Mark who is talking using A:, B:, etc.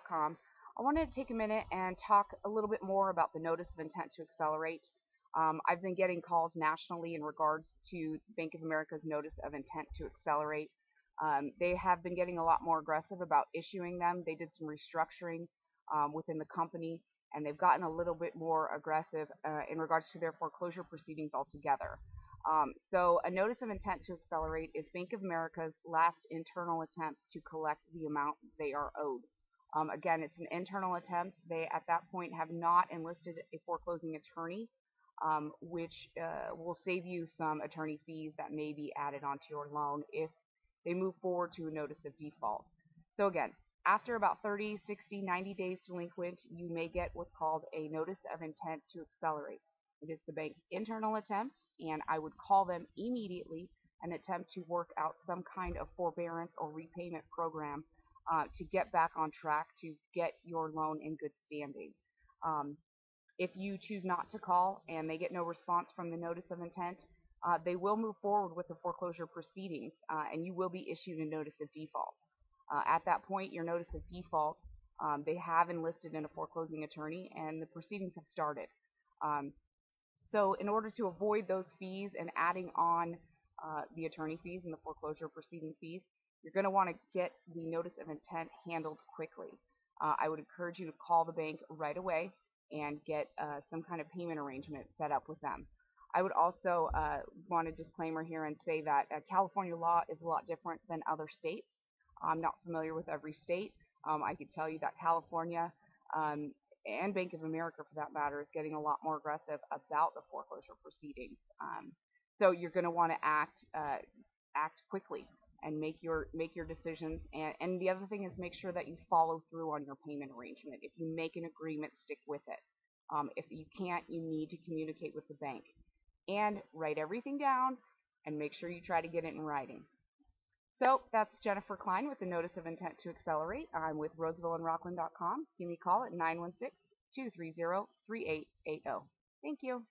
A: com. I wanted to take a minute and talk a little bit more about the notice of intent to accelerate. I've been getting calls nationally in regards to Bank of America's notice of intent to accelerate. They have been getting a lot more aggressive about issuing them. They did some restructuring within the company, and they've gotten a little bit more aggressive in regards to their foreclosure proceedings altogether. So a notice of intent to accelerate is Bank of America's last internal attempt to collect the amount they are owed. Again, it's an internal attempt. They, at that point, have not enlisted a foreclosing attorney, which will save you some attorney fees that may be added onto your loan if they move forward to a notice of default. So again, after about 30, 60, 90 days delinquent, you may get what's called a notice of intent to accelerate. It is the bank's internal attempt, and I would call them immediately and attempt to work out some kind of forbearance or repayment program to get back on track to get your loan in good standing. Um, if you choose not to call and they get no response from the notice of intent, they will move forward with the foreclosure proceedings and you will be issued a notice of default. At that point, your notice of default, they have enlisted in a foreclosing attorney and the proceedings have started. Um, so in order to avoid those fees and adding on the attorney fees and the foreclosure proceeding fees, you're going to want to get the notice of intent handled quickly. I would encourage you to call the bank right away and get some kind of payment arrangement set up with them. I would also want a disclaimer here and say that California law is a lot different than other states. I'm not familiar with every state. I could tell you that California um, and Bank of America, for that matter, is getting a lot more aggressive about the foreclosure proceedings. So you're going to want to act quickly and make your decisions. And the other thing is make sure that you follow through on your payment arrangement. If you make an agreement, stick with it. If you can't, you need to communicate with the bank and write everything down and make sure you try to get it in writing. So that's Jennifer Klein with the Notice of Intent to Accelerate. I'm with RoosevilleandRockland.com. Give me a call at 916-230-3880. Thank you.